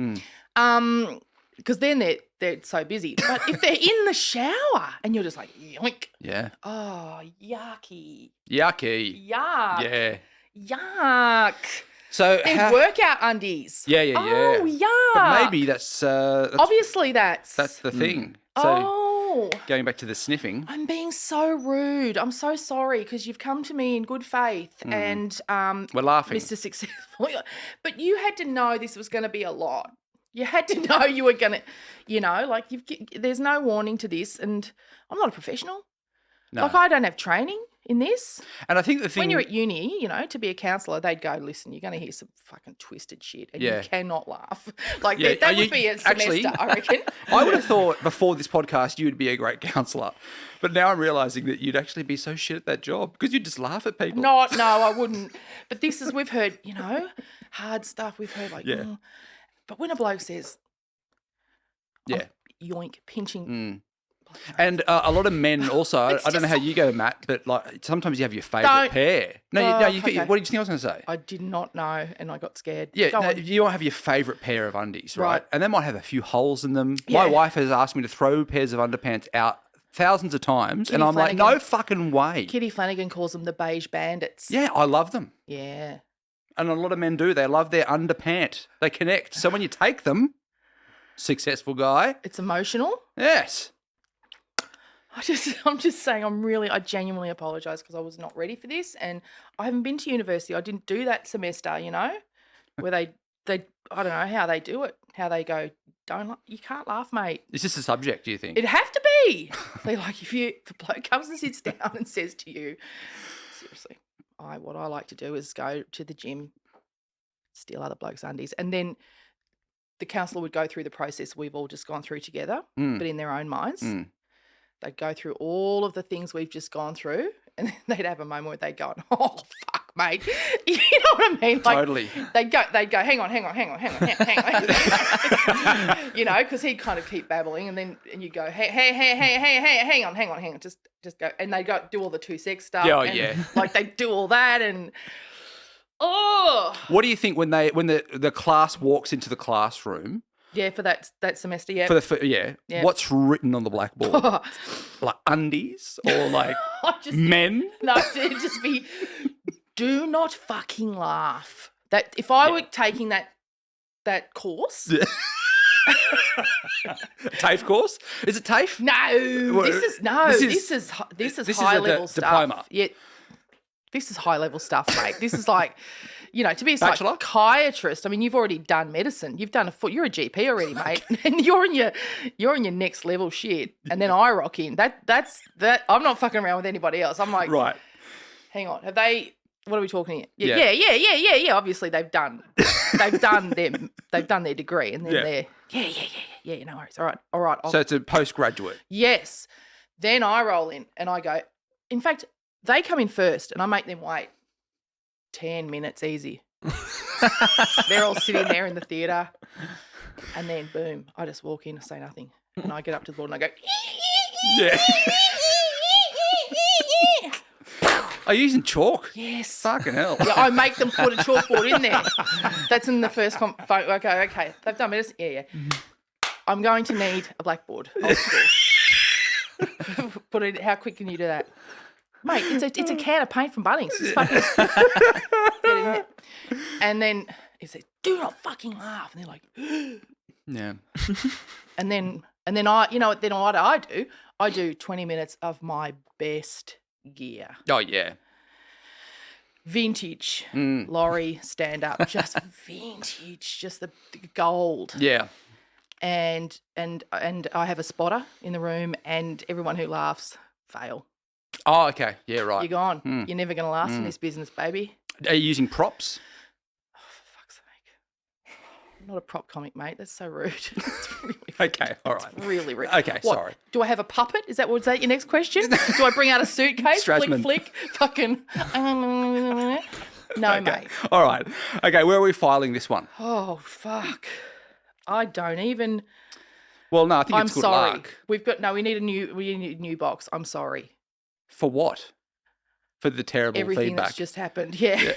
Because then they're so busy. But if they're in the shower and you're just like, yoink. Yeah. Oh, yucky. Yucky. Yuck. Yeah. Yuck. So They're workout undies. Yeah. Oh, yuck. But maybe that's Obviously that's the thing. So Oh, No. Going back to the sniffing. I'm being so rude. I'm so sorry because you've come to me in good faith and We're laughing. Mr. Successful. But you had to know this was going to be a lot. You had to know you were going to, there's no warning to this, and I'm not a professional. No. Like, I don't have training in this. And I think the thing... When you're at uni, to be a counsellor, they'd go, listen, you're going to hear some fucking twisted shit and you cannot laugh. Like, that would be a semester, actually, I reckon. I would have thought before this podcast you would be a great counsellor. But now I'm realising that you'd actually be so shit at that job because you'd just laugh at people. No, I wouldn't. But we've heard, hard stuff. We've heard but when a bloke says, yoink, pinching... And a lot of men also, I don't know how you go, Matt, but like sometimes you have your favourite pair. No, what did you think I was going to say? I did not know and I got scared. Yeah, you might have your favourite pair of undies, right? And they might have a few holes in them. Yeah. My wife has asked me to throw pairs of underpants out thousands of times and I'm like, no fucking way. Kitty Flanagan calls them the beige bandits. Yeah, I love them. Yeah. And a lot of men do. They love their underpant. They connect. So when you take them, successful guy. It's emotional. Yes. I'm just saying I genuinely apologise because I was not ready for this and I haven't been to university. I didn't do that semester, where they I don't know how they do it, how they go, you can't laugh, mate. Is this a subject, do you think? It'd have to be. They're like, if the bloke comes and sits down and says to you, seriously, what I like to do is go to the gym, steal other blokes' undies, and then the counsellor would go through the process we've all just gone through together, but in their own minds. They'd go through all of the things we've just gone through and then they'd have a moment where they'd go, oh, fuck, mate. You know what I mean? Like, totally. They'd go, hang on. Because he'd kind of keep babbling and you'd go, hey, hang on. Just go. And they'd go do all the 2-sex stuff. Yeah, and, like, they'd do all that and, What do you think when the class walks into the classroom? Yeah, for that semester, yeah. Yeah. What's written on the blackboard? Like undies or like men? No, it'd just be, do not fucking laugh. That if I were taking that course. TAFE course? Is it TAFE? No, this is high level stuff. Diploma. Yeah, this is high level stuff, mate. This is like. To be a Bachelor? psychiatrist, I mean, you've already done medicine. You've done you're a GP already, mate, and you're in your next level shit. And then I rock in. That's. I'm not fucking around with anybody else. I'm like, right. Hang on, have they? What are we talking here? Yeah. Obviously, they've done their degree, and then they're yeah. No worries. All right. So it's a postgraduate. Yes. Then I roll in and I go. In fact, they come in first, and I make them wait. 10 minutes easy. They're all sitting there in the theatre and then boom, I just walk in and say nothing and I get up to the board and I go yeah. Are you using chalk? Yes. Fucking hell. Yeah, I make them put a chalkboard in there. That's in the first okay. They've done medicine. Yeah. I'm going to need a blackboard. Old school. Put it. How quick can you do that? Mate, it's a can of paint from Bunnings. Just fucking get in there. And then he said, do not fucking laugh. And they're like, yeah. And then I, then what I do? I do 20 minutes of my best gear. Oh, yeah. Vintage, lorry, stand up, just vintage, just the gold. Yeah. And I have a spotter in the room and everyone who laughs fail. Oh, okay. Yeah, right. You're gone. You're never going to last in this business, baby. Are you using props? Oh, for fuck's sake. I'm not a prop comic, mate. That's so rude. It's really okay, all right. It's really rude. Okay, what, sorry. Do I have a puppet? Was that your next question? Do I bring out a suitcase? Flick, fucking... No, okay. mate. All right. Okay, where are we filing this one? Oh, fuck. I don't even... Well, no, I think I'm it's good sorry. luck. We need a new box. I'm sorry. For what? For the terrible Everything feedback. that's just happened. Yeah.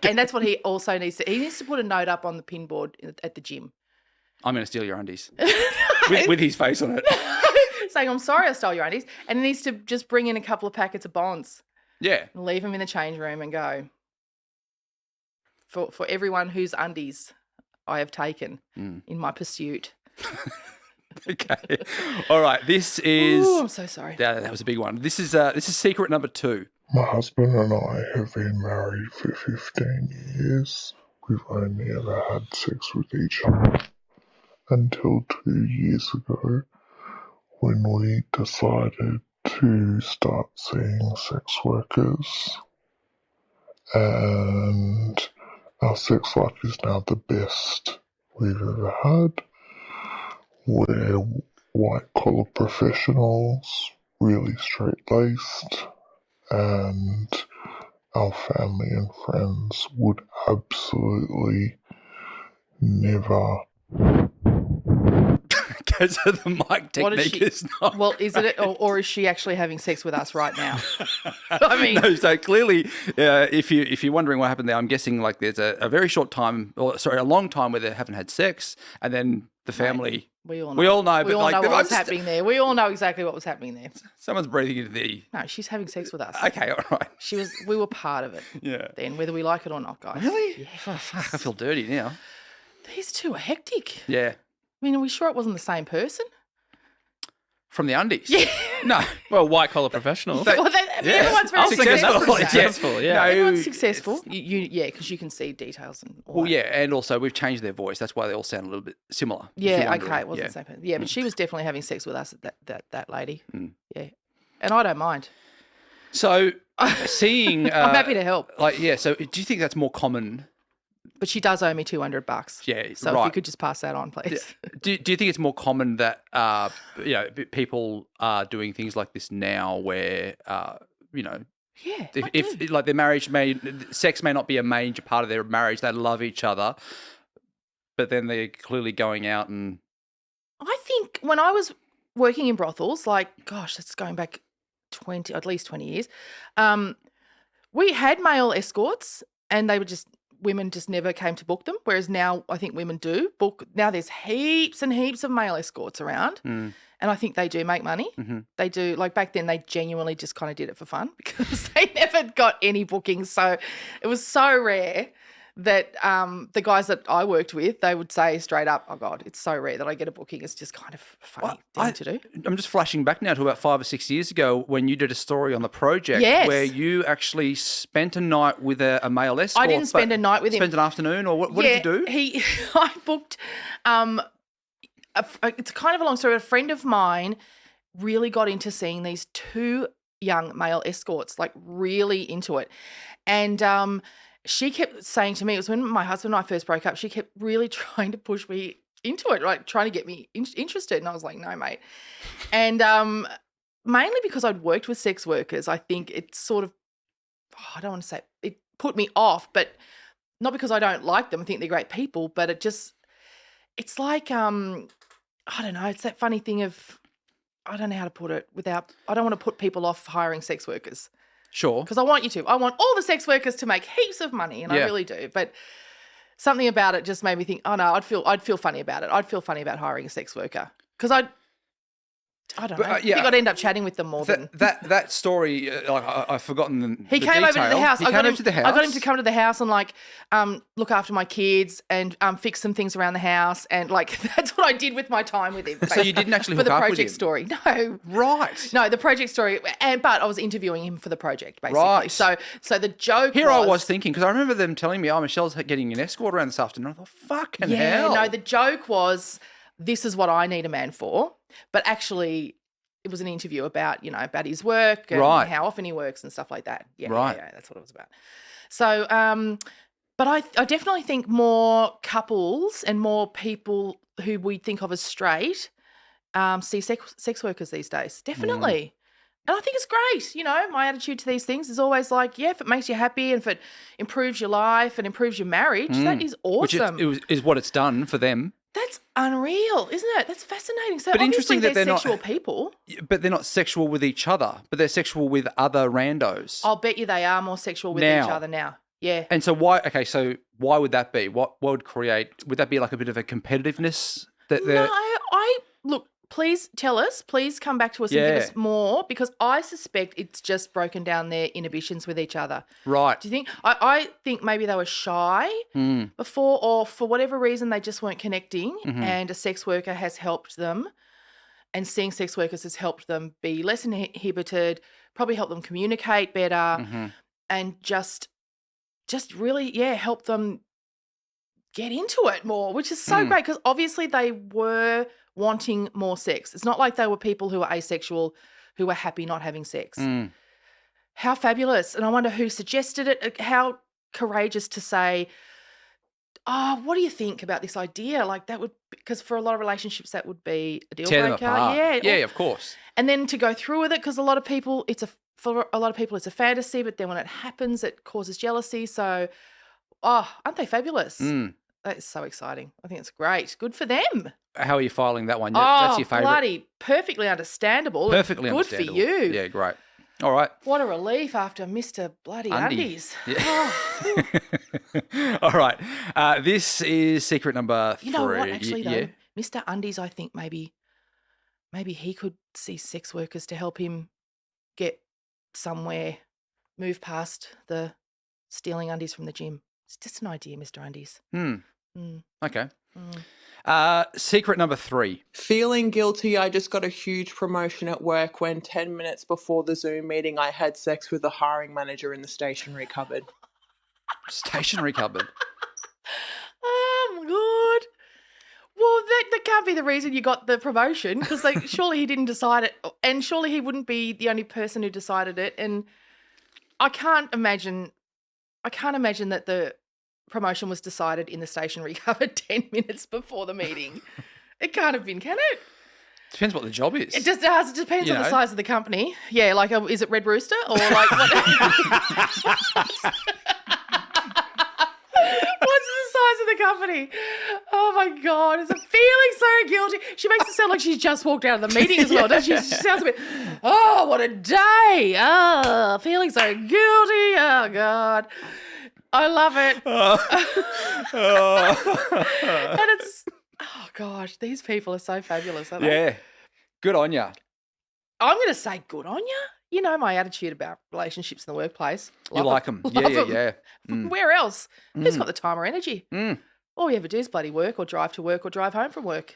And that's what he also needs to. He needs to put a note up on the pin board at the gym. I'm going to steal your undies with his face on it. Saying, I'm sorry I stole your undies. And he needs to just bring in a couple of packets of bonds. Yeah. And leave them in the change room and go. For everyone whose undies I have taken in my pursuit. Okay. All right. This is. Ooh, I'm so sorry. Yeah, that was a big one. This is secret number 2. My husband and I have been married for 15 years. We've only ever had sex with each other until 2 years ago when we decided to start seeing sex workers. And our sex life is now the best we've ever had. We're white-collar professionals, really straight-laced, and our family and friends would absolutely never. Okay, so the mic What is technique is not. Well, is it, or is she actually having sex with us right now? I mean, No, so clearly, if you're wondering what happened there, I'm guessing like there's a very short time, or sorry, a long time where they haven't had sex, and then the family. we all know. We all know, We but all like know they've what was just- happening there. We all know exactly what was happening there. Someone's breathing into the. No, she's having sex with us. Okay, all right. We were part of it. Yeah. Then, whether we like it or not, guys. Really? Yeah. Oh, fuck, I feel dirty now. These two are hectic. Yeah. I mean, are we sure it wasn't the same person? From the undies. Yeah. No. Well, white-collar professionals. Well, everyone's very I was thinking that's successful. pretty successful, yeah. No, Everyone's successful. Yeah, because you can see details and all Well, that. yeah, and also we've changed their voice. That's why they all sound a little bit similar. if you're Yeah, wondering. okay, it wasn't Yeah. the same person. Yeah, but she was definitely having sex with us, that lady. Mm. Yeah, and I don't mind. So seeing, I'm happy to help. Like, yeah. So do you think that's more common? But she does owe me $200. Yeah, So right. if you could just pass that on, please. Do you think it's more common that people are doing things like this now, where Yeah. if like their marriage sex may not be a major part of their marriage, they love each other, but then they're clearly going out and. I think when I was working in brothels, like, gosh, that's going back at least 20 years, we had male escorts and women just never came to book them. Whereas now I think women do book. Now there's heaps and heaps of male escorts around. Mm. And I think they do make money. Mm-hmm. They do. Like back then, they genuinely just kind of did it for fun because they never got any bookings. So it was so rare that the guys that I worked with, they would say straight up, "Oh God, it's so rare that I get a booking." It's just kind of a funny thing to do. I'm just flashing back now to about 5 or 6 years ago when you did a story on the project Yes. where you actually spent a night with a male escort. I didn't spend a night with him. Spent an afternoon, or what did you do? I booked. It's kind of a long story. A friend of mine really got into seeing these two young male escorts, like really into it, and she kept saying to me, it was when my husband and I first broke up, she kept really trying to push me into it, like trying to get me interested, and I was like, no, mate. And mainly because I'd worked with sex workers, I think it sort of, I don't want to say it put me off, but not because I don't like them. I think they're great people, but it's like, I don't know, it's that funny thing of, I don't know how to put it I don't want to put people off hiring sex workers. Sure. Because I want you to. I want all the sex workers to make heaps of money, and I really do. But something about it just made me think, oh no, I'd feel funny about it. I'd feel funny about hiring a sex worker because I don't know. I think I'd end up chatting with them more than that story. Like I've forgotten the he came over to the house. He came over to the house. I got him to come to the house and like look after my kids and fix some things around the house, and like that's what I did with my time with him. So you didn't actually for hook the up with project him? story. No, Right. no, the project story, but I was interviewing him for the project basically. Right. So the joke Here I was thinking, because I remember them telling me, "Oh, Michelle's getting an escort around this afternoon." I thought, "Fucking hell!" No, the joke was, this is what I need a man for, but actually. It was an interview about his work and how often he works and stuff like that. Yeah, that's what it was about. So, but I definitely think more couples and more people who we think of as straight see sex workers these days. Definitely. And I think it's great. My attitude to these things is always like, yeah, if it makes you happy and if it improves your life and improves your marriage, that is awesome. Which is what it's done for them. That's unreal, isn't it? That's fascinating. So But obviously interesting that they're they're sexual not- people. But they're not sexual with each other, but they're sexual with other randos. I'll bet you they are more sexual with Now. each other now. Yeah. And so why? Okay, so why would that be? What would create? Would that be like a bit of a competitiveness that they're? No, I look please tell us. Please come back to us and give us more, because I suspect it's just broken down their inhibitions with each other. Right. Do you think? I think maybe they were shy before, or for whatever reason they just weren't connecting, and a sex worker has helped them, and seeing sex workers has helped them be less inhibited, probably help them communicate better, and just really, help them get into it more, which is so great, because obviously they were wanting more sex. It's not like they were people who were asexual who were happy not having sex. How fabulous. And I wonder who suggested it, how courageous to say, oh, what do you think about this idea? Like that would, because for a lot of relationships that would be a deal Tear them breaker. apart. Yeah, of course. And then to go through with it, because for a lot of people it's a fantasy, but then when it happens it causes jealousy. So, aren't they fabulous? That is so exciting. I think it's great. Good for them. How are you filing that one? That's your favourite. Bloody perfectly understandable. Perfectly Good understandable. for you. Yeah, great. All right. What a relief after Mr. Bloody Undies. Yeah. All right. This is secret number 3. You know what, actually, though? Mr. Undies, I think maybe he could see sex workers to help him get somewhere, move past the stealing undies from the gym. It's just an idea, Mr. Undies. Okay. Secret number 3. Feeling guilty. I just got a huge promotion at work when 10 minutes before the Zoom meeting I had sex with the hiring manager in the stationery cupboard. Stationery cupboard? Oh, my God. Well, that can't be the reason you got the promotion, because surely he didn't decide it, and surely he wouldn't be the only person who decided it. And I can't imagine that the promotion was decided in the stationery cupboard 10 minutes before the meeting. It can't have been, can it? Depends what the job is. It just does. It depends on the size of the company. Yeah, like is it Red Rooster or like what? What's the size of the company? Oh my God, it's feeling so guilty. She makes it sound like she's just walked out of the meeting as well, doesn't she? She sounds a bit, oh, what a day. Oh, feeling so guilty. Oh God. I love it. And it's, oh gosh, these people are so fabulous, aren't they? Yeah. Good on ya. I'm going to say good on ya. You know my attitude about relationships in the workplace. You like them. Yeah. Where else? Who's got the time or energy? All we ever do is bloody work or drive to work or drive home from work.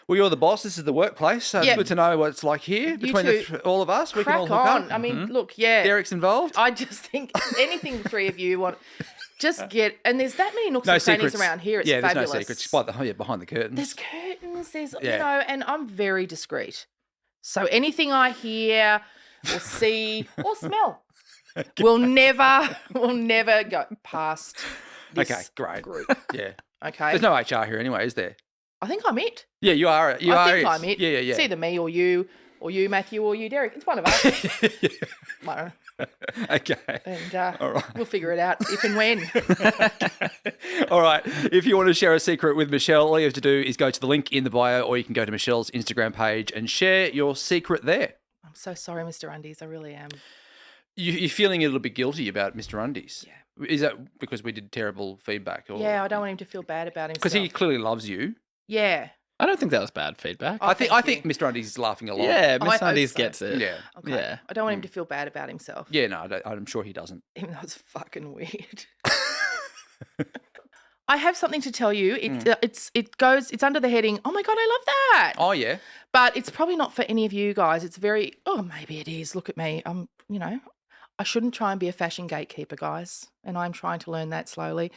Well, you're the boss. This is the workplace. So it's good to know what it's like here between all of us. We can all hook up. I mean, look, Derek's involved. I just think anything the three of you want, just get, and there's that many nooks and crannies around here. It's fabulous. There's no secrets. Behind the curtains. There's curtains. There's, you know, and I'm very discreet. So anything I hear or see or smell will never go past this group. Yeah. Okay. There's no HR here anyway, is there? I think I'm it. Yeah, you are. I think I'm it. Yeah. It's either me or you, Matthew, or you, Derek. It's one of us. I don't know. Okay. And all right. we'll figure it out if and when. All right. If you want to share a secret with Meshel, all you have to do is go to the link in the bio, or you can go to Michelle's Instagram page and share your secret there. I'm so sorry, Mr. Undies. I really am. You're feeling a little bit guilty about Mr. Undies. Yeah. Is that because we did terrible feedback? Or... Yeah, I don't want him to feel bad about himself. Because he clearly loves you. Yeah. I don't think that was bad feedback. I think Mr. Undies is laughing a lot. Yeah, Mr. Undies gets it. Yeah. Okay. Yeah. I don't want him to feel bad about himself. Yeah, no, I'm sure he doesn't. Even though it's fucking weird. I have something to tell you. It's under the heading, oh my God, I love that. Oh, yeah. But it's probably not for any of you guys. It's very, maybe it is. Look at me. I shouldn't try and be a fashion gatekeeper, guys. And I'm trying to learn that slowly.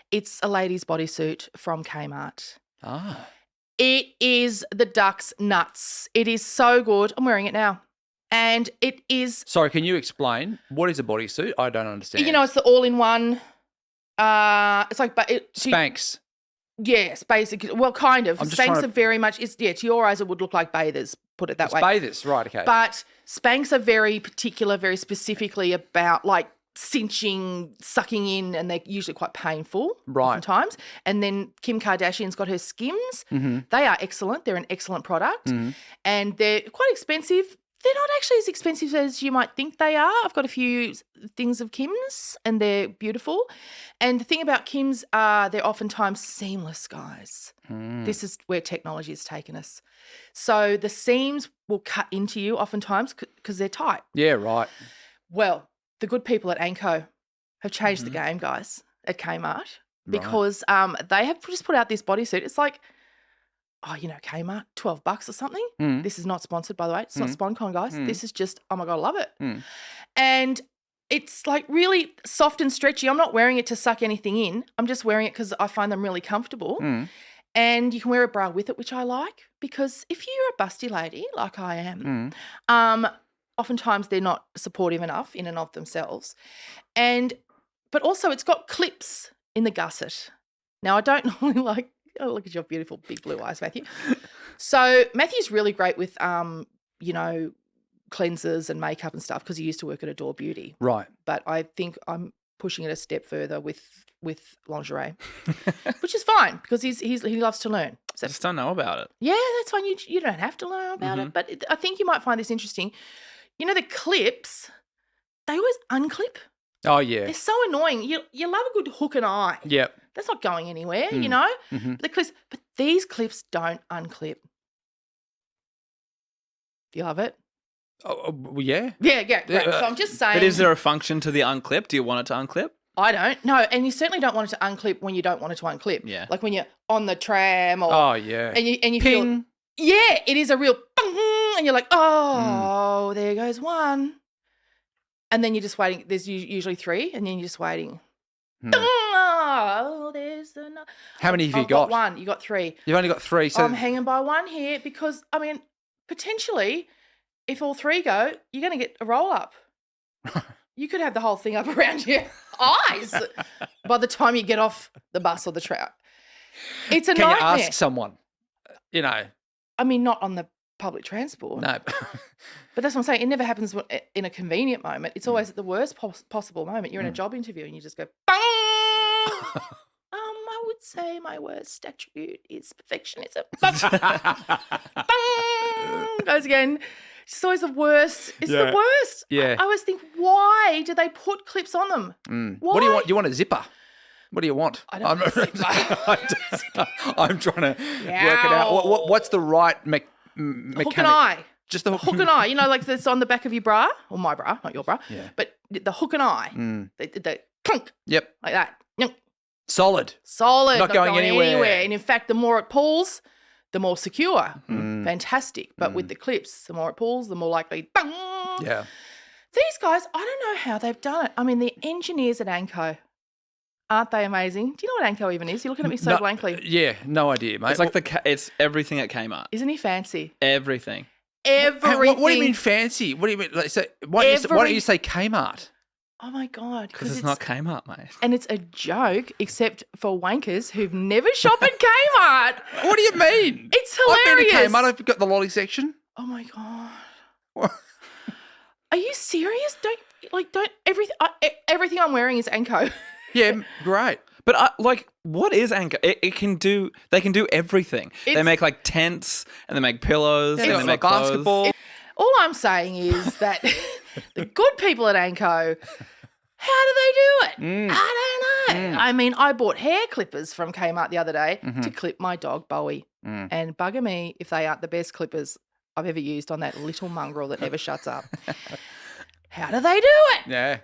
It's a lady's bodysuit from Kmart. Ah. It is the duck's nuts. It is so good. I'm wearing it now. And it is... Sorry, can you explain? What is a bodysuit? I don't understand. You know, it's the all-in-one. It's like... Spanx. Yes, basically. Well, kind of. Spanx are very much... to your eyes, it would look like bathers, put it that way. Bathers, right, okay. But Spanx are very particular, very specifically about, like, cinching, sucking in, and they're usually quite painful oftentimes. And then Kim Kardashian's got her Skims. Mm-hmm. They are excellent. They're an excellent product. Mm-hmm. And they're quite expensive They're not actually as expensive as you might think they are. I've got a few things of Kim's and they're beautiful. And the thing about Kim's are they're oftentimes seamless, guys. This is where technology has taken us. So the seams will cut into you oftentimes because they're tight. Yeah, right. Well, the good people at Anko have changed the game, guys, at Kmart because they have just put out this bodysuit. It's like, Kmart, $12 or something. This is not sponsored, by the way. It's not SponCon, guys. This is just, oh my God, I love it. And it's like really soft and stretchy. I'm not wearing it to suck anything in. I'm just wearing it because I find them really comfortable. And you can wear a bra with it, which I like because if you're a busty lady like I am, oftentimes they're not supportive enough in and of themselves. But also it's got clips in the gusset. Now, I don't normally like, oh, look at your beautiful big blue eyes, Matthew. So Matthew's really great with, cleansers and makeup and stuff because he used to work at Adore Beauty. Right. But I think I'm pushing it a step further with lingerie, which is fine because he loves to learn. So, I just don't know about it. yeah, that's fine. You don't have to learn about it. But I think you might find this interesting. You know, the clips, they always unclip. Oh, yeah. They're so annoying. You love a good hook and eye. Yep. That's not going anywhere, you know. The clips, but these clips don't unclip. Do you love it? Oh, well, yeah. Yeah, great. So I'm just saying. But is there a function to the unclip? Do you want it to unclip? I don't. No, and you certainly don't want it to unclip when you don't want it to unclip. Yeah. Like when you're on the tram or. Oh, yeah. And you Ping. feel. Yeah, it is a real bang, and you're like, oh, there goes one. And then you're just waiting. There's usually three, and then you're just waiting. Oh, there's another. How many have you I've got got? one. You got three. You've only got three. So I'm hanging by one here because, I mean, potentially, if all three go, you're going to get a roll up. You could have the whole thing up around your eyes by the time you get off the bus or the tram. It's a nightmare. Can you ask someone, I mean, not on the public transport. No. But that's what I'm saying. It never happens in a convenient moment. It's always at the worst possible moment. You're in a job interview and you just go, bang! I would say my worst attribute is perfectionism. Bang! Goes again. It's always the worst. It's the worst. Yeah. I always think, why do they put clips on them? Why? What do you want? Do you want a zipper? What do you want? I don't want a zipper. I'm trying to work it out. What's the right mechanic? Hook and eye. Just the hook and eye. You know, like that's on the back of your bra, or my bra, not your bra. Yeah. But the hook and eye. The clunk. Yep. Like that. Solid. Not going anywhere. And in fact, the more it pulls, the more secure. Fantastic. But with the clips, the more it pulls, the more likely. Bang! Yeah. These guys, I don't know how they've done it. I mean, the engineers at Anko, aren't they amazing? Do you know what Anko even is? You're looking at me so blankly. Yeah, no idea, mate. It's like it's everything at Kmart. Isn't he fancy? Everything. Everything. What do you mean fancy? What do you mean? Like, so why don't you say Kmart? Oh my God. Because it's not Kmart, mate. And it's a joke, except for wankers who've never shopped at Kmart. What do you mean? It's hilarious. I've been to Kmart. I've got the lolly section. Oh my God. Are you serious? Don't everything I'm wearing is Anko. Yeah, great. But what is Anko? They can do everything. They make like tents and they make pillows and they make basketball. All I'm saying is that the good people at Anko, how do they do it? I don't know. I mean, I bought hair clippers from Kmart the other day to clip my dog Bowie. And bugger me if they aren't the best clippers I've ever used on that little mongrel that never shuts up. How do they do it? Yeah.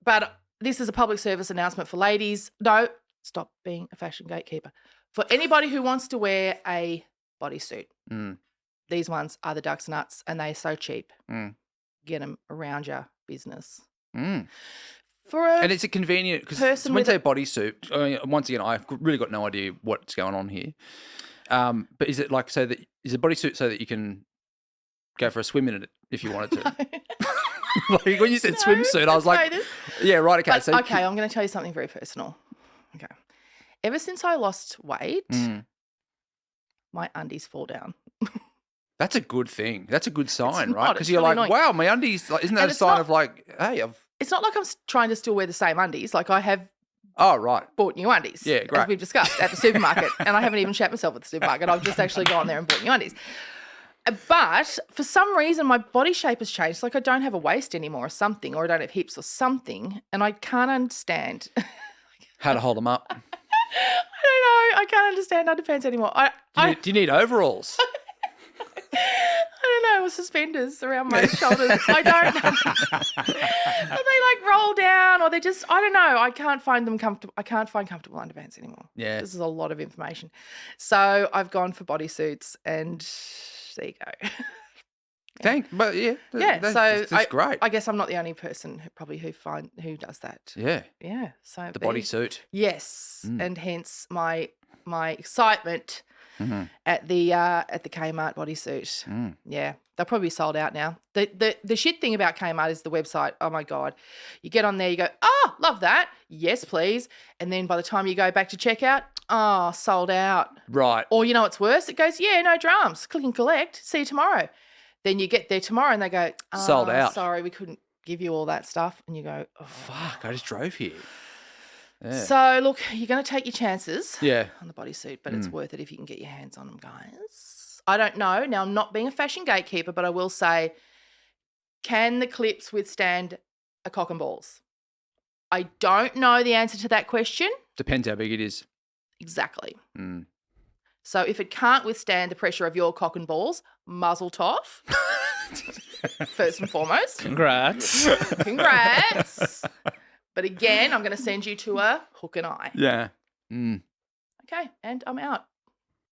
But this is a public service announcement for ladies. No, stop being a fashion gatekeeper. For anybody who wants to wear a bodysuit, these ones are the duck's nuts and they're so cheap. Get them around your business. And it's a convenient, because when you say bodysuit, I mean, once again, I've really got no idea what's going on here. But is it like is a bodysuit so that you can go for a swim in it if you wanted to? Like when you said swimsuit, I was like, yeah, right, okay. But, okay, I'm going to tell you something very personal. Okay. Ever since I lost weight, my undies fall down. That's a good thing. That's a good sign, It's right? not, Because it's you're really like, annoying. wow, my undies, like, isn't that And a it's sign not- of like, hey, It's not like I'm trying to still wear the same undies. Like I have oh, right. bought new undies. Yeah, great. As we've discussed at the supermarket. And I haven't even shat myself at the supermarket. I've just actually gone there and bought new undies. But for some reason, my body shape has changed. Like I don't have a waist anymore or something, or I don't have hips or something, and I can't understand. How to hold them up? I don't know. I can't understand underpants anymore. Do you need overalls? I don't know, or suspenders around my shoulders. I don't know. Or they like roll down, or they just, I don't know. I can't find them comfortable. I can't find comfortable underpants anymore. Yeah. This is a lot of information. So I've gone for bodysuits, and there you go. But yeah. That's great. I guess I'm not the only person who does that. Yeah. Yeah. So The bodysuit. Yes. And hence my excitement at the Kmart bodysuit. Yeah. They'll probably be sold out now. The shit thing about Kmart is the website. Oh my God. You get on there, you go, oh, love that. Yes, please. And then by the time you go back to checkout, oh, sold out. Right. Or you know what's worse? It goes, yeah, no dramas. Click and collect. See you tomorrow. Then you get there tomorrow and they go, sold out. Sorry, we couldn't give you all that stuff. And you go, oh. Fuck, I just drove here. Yeah. So, look, you're going to take your chances on the bodysuit, but it's worth it if you can get your hands on them, guys. I don't know. Now, I'm not being a fashion gatekeeper, but I will say, can the clips withstand a cock and balls? I don't know the answer to that question. Depends how big it is. Exactly. So if it can't withstand the pressure of your cock and balls, muzzle toff, first and foremost. Congrats. Congrats. But again, I'm going to send you to a hook and eye. Yeah. Okay, and I'm out.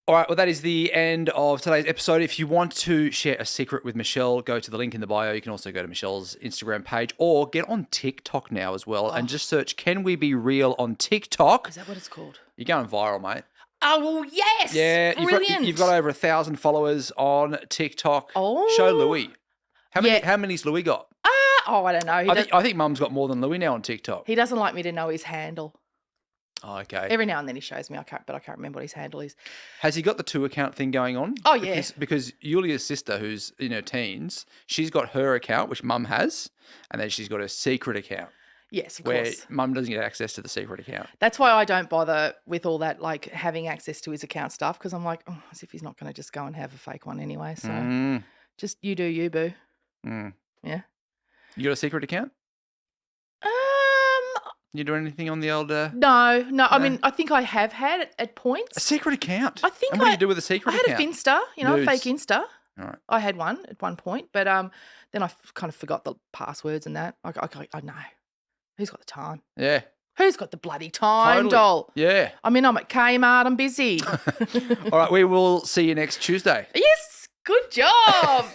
All right, well, that is the end of today's episode. If you want to share a secret with Meshel, go to the link in the bio. You can also go to Michelle's Instagram page or get on TikTok now as well and just search Can We Be Real on TikTok. Is that what it's called? You're going viral, mate. Oh, well, yes. Yeah, Brilliant. you've got over 1,000 followers on TikTok. Oh. Show Louis. How many's Louis got? I don't know. I think Mum's got more than Louis now on TikTok. He doesn't like me to know his handle. Oh, okay. Every now and then he shows me, but I can't remember what his handle is. Has he got the 2-account thing going on? Oh, yeah. Because Yulia's sister, who's in her teens, she's got her account, which Mum has, and then she's got a secret account. Yes, of where course. Mum doesn't get access to the secret account. That's why I don't bother with all that, like having access to his account stuff, because I'm like, as if he's not going to just go and have a fake one anyway. So just you do you, boo. Yeah. You got a secret account? You do anything on the old? No. I mean, I think I have had it at points. A secret account. I think. And what do you do with a secret account? I had a Finsta, Nudes. a fake Insta. All right. I had one at one point, but then I kind of forgot the passwords and that. I know. Who's got the time? Yeah. Who's got the bloody time, Totally. doll? Yeah. I mean, I'm at Kmart. I'm busy. All right. We will see you next Tuesday. Yes. Good job.